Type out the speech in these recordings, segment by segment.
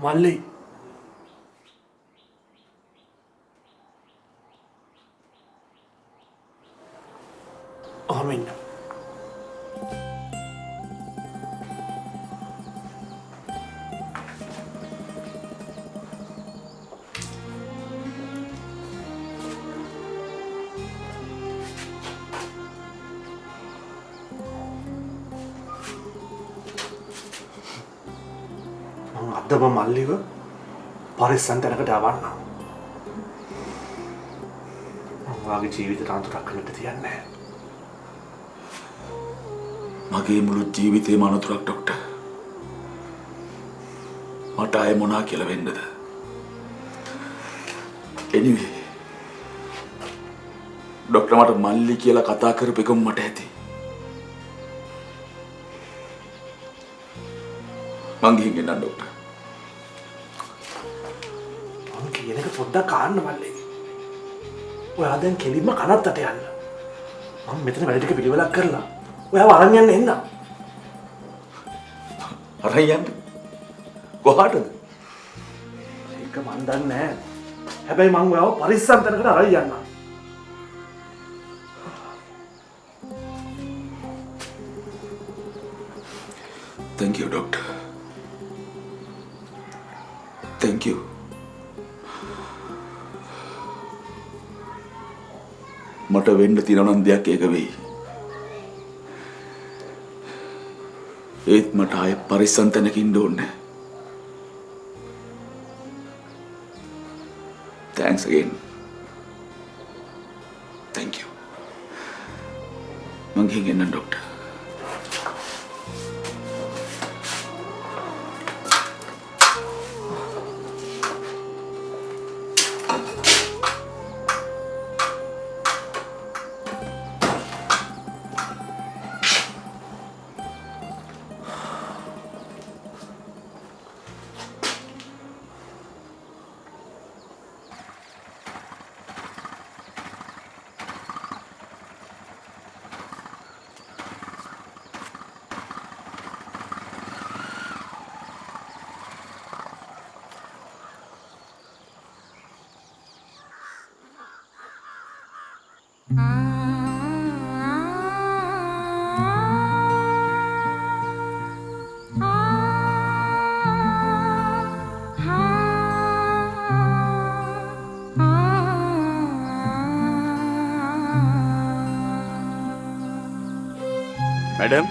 මල්ලි ඔහම ඉන්න. අදම මල්ලිව පරිස්සම් තැනකට යවන්න. ඔයාගේ ජීවිතයට අනතුරක් වෙන්න තියන්නේ නැහැ. මගේ මුළු ජීවිතේම අනතුරක් ડોක්ටර්. මට ආයේ මොනා කියලා වෙන්නද? anyway ડોක්ටර් මට මල්ලි කියලා කතා කරපෙකම මට ඇති. මං ගිහින් එන්නම් ડોක්ටර්. මම කියන එක පොඩ්ඩක් කාන්න මල්ලි. ඔයා දැන් කෙලින්ම කනත්තට යන්න. මම මෙතන වැඩ ටික පිළිවෙලක් කරලා ඔයාව අරන් යන්න එන්න. අරන් යන්න? කොහාටද? ඒක මන් දන්නේ නැහැ. හැබැයි මම ඔයාව පරිස්සම් තැනකට අරන් යන්නම්. Thank you, doctor. Thank you. මට වෙන්න තියෙන නම් දෙයක් ඒක වෙයි. ඒත් මට ආයේ පරිස්සම් තැනක ඉන්න ඕනේ. Thanks again. Thank you. මං ගිහින් එන්නම් ડોක්ටර්. Madam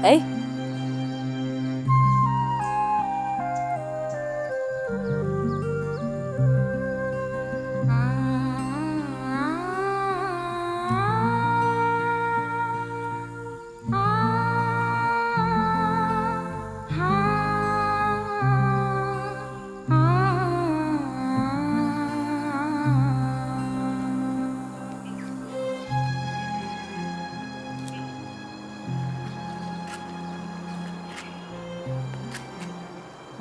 Hey.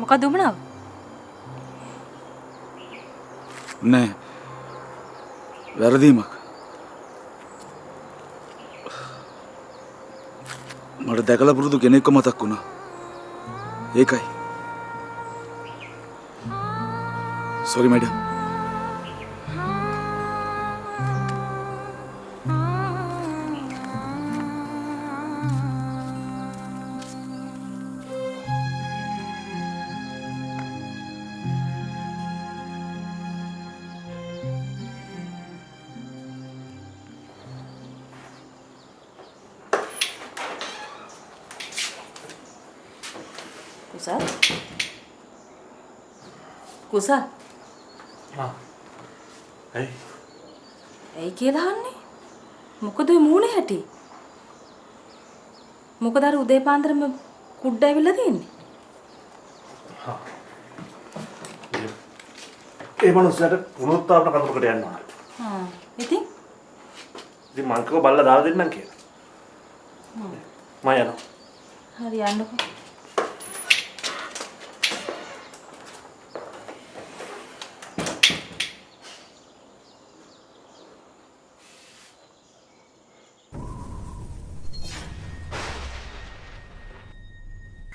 මොකද උඹනව? නෑ. වැරදීමක්. මට දැකලා පුරුදු කෙනෙක්ව මතක් වුණා. ඒකයි. Sorry madam. කුසල් කුසල් ඇයි කියලා අහන්නේ? මොකද ඔය මූණේ හැටි? මොකද අර උදේ පාන්දරම කුඩ ඇවිල්ලා තියෙන්නේ? ඒ මනුස්සයාට පුනරුත්ථාපන කඳුරකට යන්න ඕන. ඉතින් මං කව බල්ලා දාලා දෙන්නම් කියලා. මම යනවා. හරි යන්නකෝ.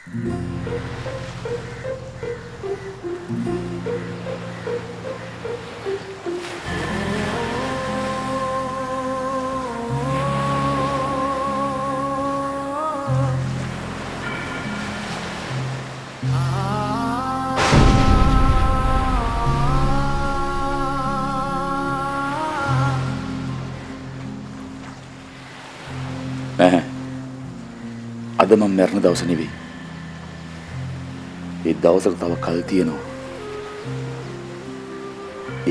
නැහැ. අද මම මැරෙන දවස නෙවෙයි. ඒ දවසට තව කල් තියෙනවා.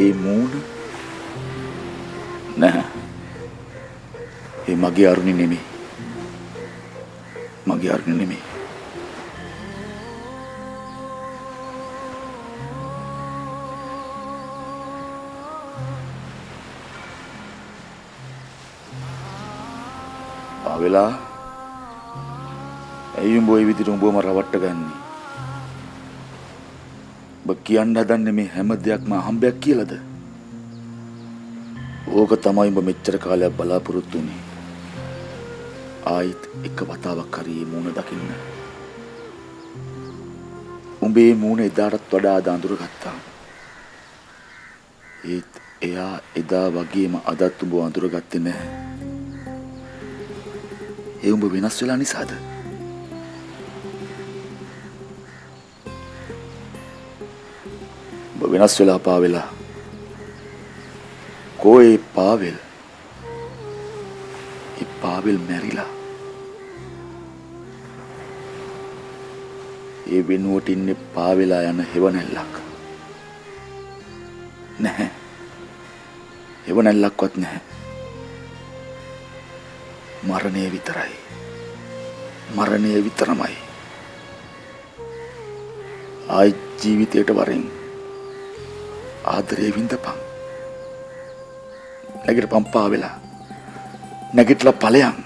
ඒ මූණ නැහැ. ඒ මගේ අරුණි නෙමෙයි. මගේ අරුණි නෙමෙයි. ආවෙලා ඇයි උඹ ওই විදිහට උඹවම රවට්ට ගන්නේ? ඔබ කියන්න හදන්නේ මේ හැම දෙයක්ම අහම්බයක් කියලාද? ඕක තමයි උඹ මෙච්චර කාලයක් බලාපොරොත්තු වෙන්නේ. ආයිත් එක වතාවක් හරි මේ මූණ දකින්න. උඹේ මූණ එදාටත් වඩා අද අඳුරගත්තා. ඒත් එයා එදා වගේම අදත් උඹව අඳුරගත්තේ නැහැ. ඒ උඹ වෙනස් වෙලා නිසාද? උඹ වෙනස් වෙලා පාවෙලා. කොයි පාවෙල්? ඒ පාවෙල් මැරිලා. ඒ වෙනුවට ඉන්නේ පාවෙලා යන හෙවණැල්ලක්. නැහැ. හෙවණැල්ලක්වත් නැහැ. මරණය විතරයි. මරණය විතරමයි. ආයි ජීවිතයට වරෙන් ආදරේ විඳපන්. නැගිටපන් පාවෙලා. නැගිටලා ඵලයන්.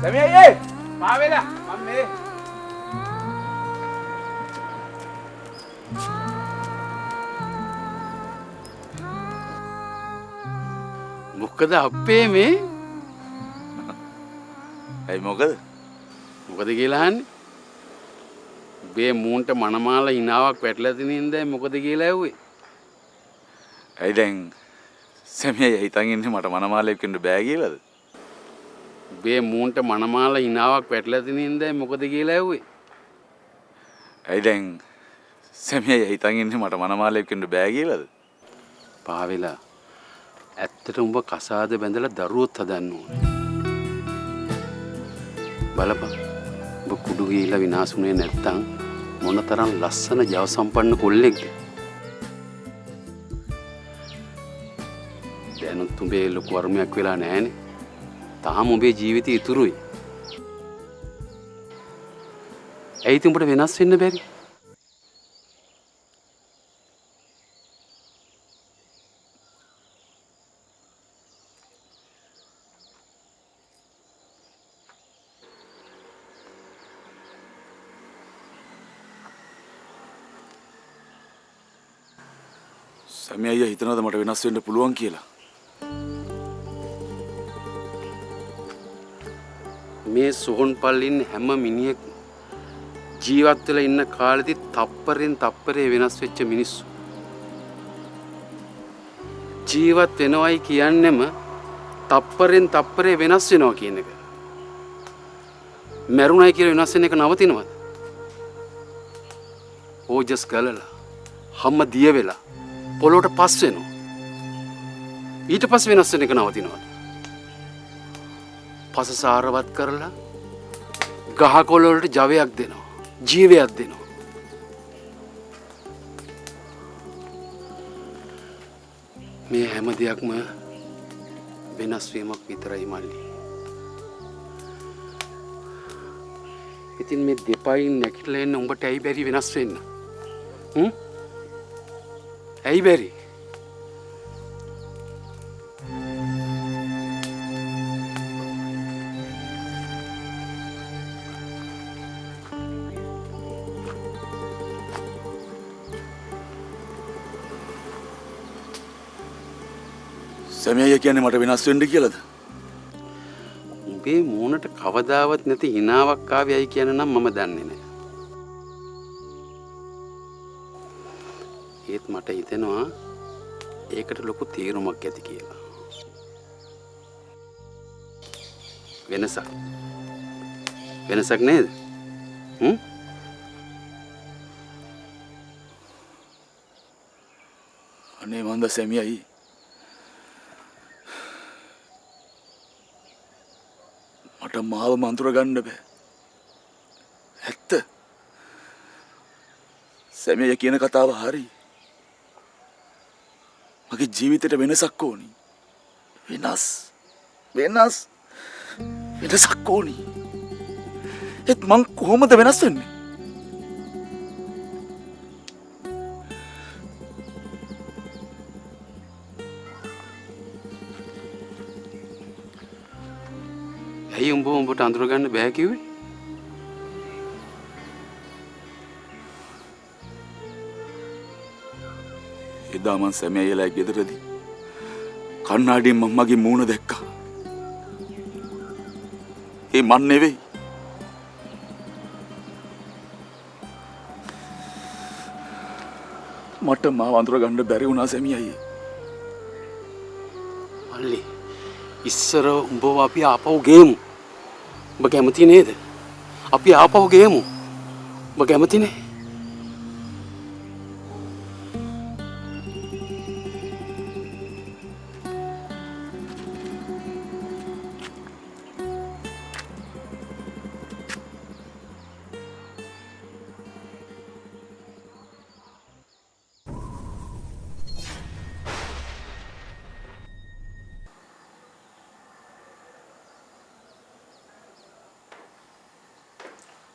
සැමියයි පාවෙලා මම මේ මොකද අපේ මේ ඇයි මොකද? මොකද කියලා අහන්නේ? උඹේ මූන්ට මනමාලා හිනාවක් වැටලා තියෙන ඉඳන් මොකද කියලා ඇහුවේ? ඇයි දැන් සැමියා හිතන් ඉන්නේ මට මනමාලයක් වෙන්න බෑ කියලාද? උඹේ මූන්ට මනමාලා හිනාවක් වැටලා තියෙන ඉඳන් මොකද කියලා ඇහුවේ? ඇයි දැන් සැමියා හිතන් ඉන්නේ මට මනමාලයක් වෙන්න බෑ කියලාද? පාවෙලා ඇත්තට උඹ කසාද බැඳලා දරුවොත් හදන්න ඕනේ. බලපන්. උඹ කුඩු ගිහිලා විනාශුනේ නැත්තම් මොනතරම් ලස්සන ජව සම්පන්න කොල්ලෙක්ද? දැනුත් උඹේ ලොකු වර්මයක් වෙලා නැහැනේ. තාම උඹේ ජීවිතේ ඉතුරුයි. ඇයි උඹට වෙනස් වෙන්න බැරි? සැමියා හිතනවාද මට වෙනස් වෙන්න පුළුවන් කියලා? මේ සොහොන් පල්ලින් හැම මිනිහෙක් ජීවත් වෙලා ඉන්න කාලෙදි තප්පරෙන් තප්පරේ වෙනස් වෙච්ච මිනිස්සු. ජීවත් වෙනවයි කියන්නෙම තප්පරෙන් තප්පරේ වෙනස් වෙනවා කියන එක. මරුණයි කියලා වෙනස් වෙන එක නවතිනවද? ඕජස් ගලලා හැම දිය වෙලා පොළොට පස් වෙනවා. ඊට පස්සේ වෙනස් වෙන එක නවතිනවද? පස සාරවත් කරලා ගහකොළ වලට ජවයක් දෙනවා. ජීවයක් දෙනවා. මේ හැම දෙයක්ම වෙනස් වීමක් විතරයි මල්ලි. ඉතින් මේ දෙපයින් නැකිටලා එන්න උඹට ඇයි බැරි වෙනස් වෙන්න? ඇයි බැරි? සැමියා කියන්නේ මට වෙනස් වෙන්න කියලාද? උඹේ මූණට කවදාවත් නැති හිනාවක් ආවේයි කියන නම් මම දන්නේ නැහැ. ඒත් මට හිතෙනවා ඒකට ලොකු තීරමක් ඇති කියලා. වෙනසක් නේද? අනේ මන්ද සැමියායි මට මාව මන්තුර ගන්න බෑ. ඇත්ත. සැමියා කියන කතාව හරි. මගේ ජීවිතේට වෙනසක් ඕනි. වෙනසක් ඕනි. ඒත් මං කොහොමද වෙනස් වෙන්නේ? ඇයි උඹට අඳුරගන්න බෑ කිව්වේ? එදා මං සැමියාලා ගෙදරදී කණ්ණාඩියෙන් මම මගේ මූණ දැක්කා. ඒ මන් නෙවෙයි. මට මාව අඳුරගන්න බැරි වුණා සැමියායි. මල්ලි ඉස්සර උඹව අපි ආපහු ගේමු. ඔබ කැමති නේද? අපි ආපහු ගේමු. ඔබ කැමතිනේ?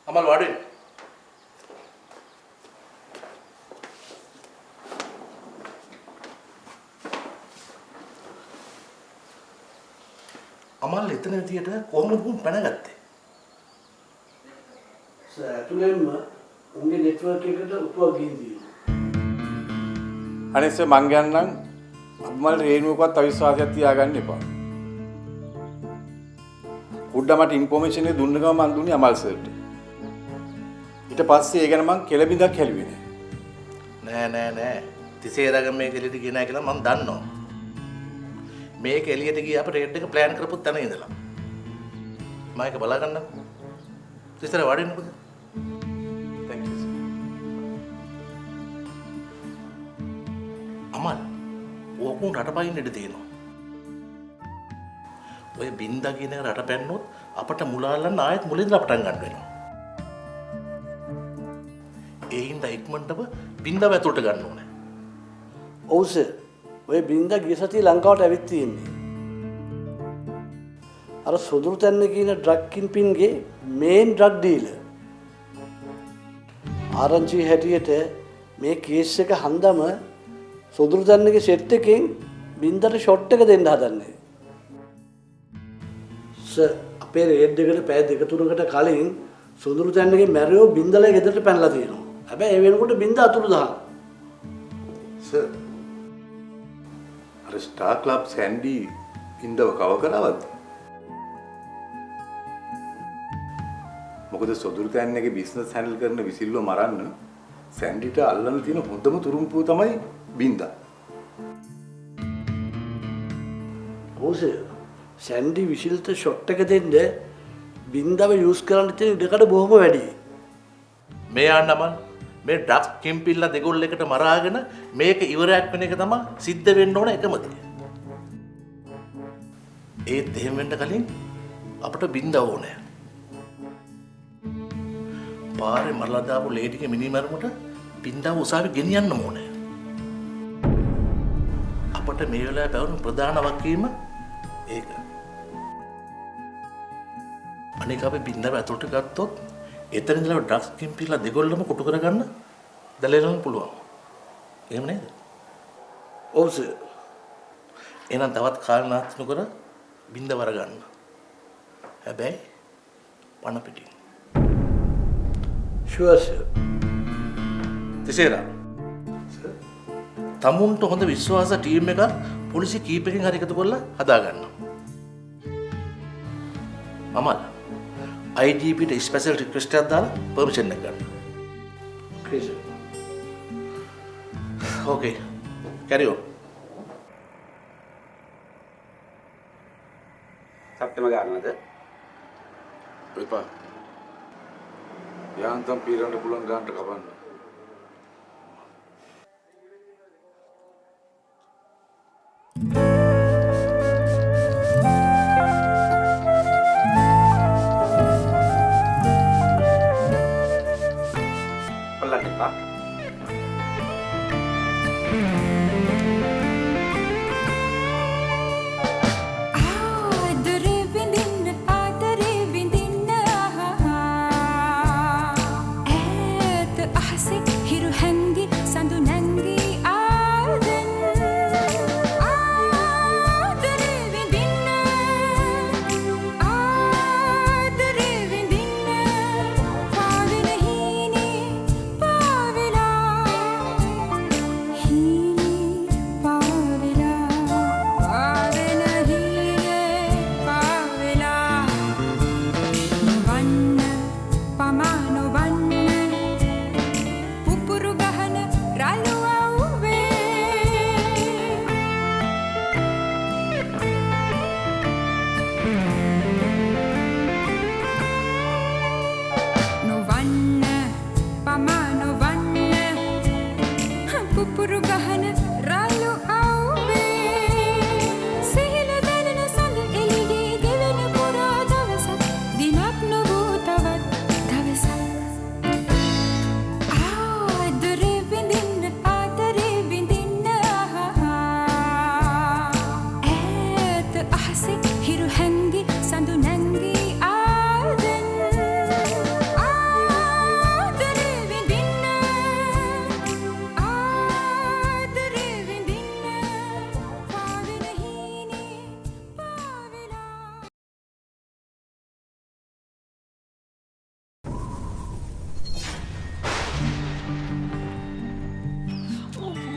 අමල් වඩින්. අමල් එතන විදියට කොහොමද උන් පැනගත්තේ? ඇතුළෙන්ම උන්ගේ නෙට්වර්ක් එකට උපුවක් ගිහින් තියෙනවා. අනිත් මං ගන්නම් අම්මල් රේණුවකවත් අවිශ්වාසයක් තියාගන්න එපා. උඩ මට ඉන්ෆෝමේෂන් එක දුන්න ගමන් මං දුන්නේ අමල් සර්ට. ඊට පස්සේ ඒ ගැන මං කෙලබිඳක් හැලුවේ නෑ. තිසේරගම මේක එළියට ගියේ නෑ කියලා මම දන්නවා. මේක එළියට ගිය අපේ රේඩ් එක ප්ලෑන් කරපුත් තැන ඉඳලා. මම ඒක බලා ගන්නකෝ. තිසේර වඩින්නකෝ. Thank you sir. අමල් ඕකුන් රටපයින් ඉඳ තියෙනවා. ඔය බින්දා කියන එක රට පැන්නොත් අපට මුලාලන්න ආයෙත් මුලින්දලා පටන් ගන්න වෙනවා. ඒ හින්දා ඉක්මනටම බින්දාව ඇතුළට ගන්න ඕනේ. ඔව් සර්. ඔය බින්දා ගිය සතියේ ලංකාවට ඇවිත් තියෙන්නේ. අර සොදුරු තැන්න කියන ඩ්‍රග් කින්පින්ගේ මේන් ඩ්‍රග් ඩීලර්. ආරංචි හැටියට මේ කේස් එක හන්දම සොදුරු තැන්නගේ සෙට් එකෙන් බින්දට ෂොට් එක දෙන්න හදන්නේ. සර් අපේ රේඩ් එකට පැය දෙක තුනකට කලින් සොදුරු තැන්නගේ මැරියෝ බින්දලා ගෙදරට පැනලා තියෙනවා. හැබැයි ඒ වෙනකොට බින්ද අතුරුදහන්. සර් අර ස්ටාර් ක්ලබ් සැන්ඩි බින්දව කව කරවද? මොකද සොදුරු තැන්නගේ බිස්නස් හැන්ඩල් කරන විසිල්ව මරන්න සැන්ඩිට අල්ලන්න තියෙන හොඳම තුරුම්පුව තමයි බින්දා. ඔව් සර්. සැන්ඩි විසිල්ට ෂොට් එක දෙන්න බින්දව යූස් කරන්න තියෙන ඉඩකඩ බොහොම වැඩි. මේ ආන්නම මේ ඩක් කිම්පිල්ලා දෙගොල්ල එකට මරාගෙන මේක ඉවරයක් වෙන එක තමයි සිද්ධ වෙන්න ඕන එකම දේ. ඒත් එහෙම වෙන්න කලින් අපිට බින්දව ඕනේ. පාරේ මරලා දාපු ලේඩිගේ මිනිමරුමට පින්ඩාව උසාවි ගෙනියන්න ඕනේ. අපට මේ වෙලාවේ පැවරුණු ප්‍රධාන වගකීම ඒක. අනික අපි පින්ඩාව ඇතුළට ගත්තොත් එතන ඉඳලා ඩ්‍රග්ස් කිම්පිලා දෙගොල්ලම කොටු කරගන්න දැලෙන්න පුළුවන්. එහෙම නේද? ඔව් සර්. එහෙනම් තවත් කාලේ නාස්ති නොකර බින්ද වර ගන්න. හැබැයි පණ පිටින්. Sure sir. තිසේරා. තමුන්ට හොඳ විශ්වාස ටීම් එකක් පොලිසිය කීපකින් හරි එකතු කරලා හදා ගන්න. අමල් IGP ට ස්පෙෂල් රික්වෙස්ට් එකක් දාලා පර්මිෂන් එක ගන්න. Okay sir. Okay. carry on. සත්‍යම ගන්නද? එපා. යාන්තම් පීරන්න පුළුවන් ගන්නට කපන්න. බලන්න එපා.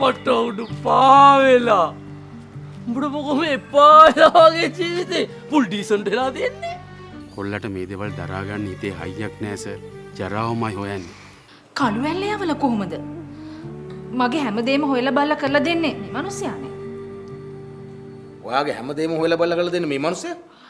මට උඩු පාවෙලා උඹට මොකම එපාලා වගේ ජීවිතේ පුල් ඩීසන්ට් වෙලා දෙන්නේ. කොල්ලට මේ දේවල් දරා ගන්න හිතේ හයියක් නෑ සර්. ජරාවමයි හොයන්නේ. කළු ඇල්ලේ යවල කොහොමද? මගේ හැමදේම හොයලා බලලා කරලා දෙන්නේ මේ මිනිස්සයානේ. ඔයාගේ හැමදේම හොයලා බලලා කරලා දෙන්නේ මේ මිනිස්සයා?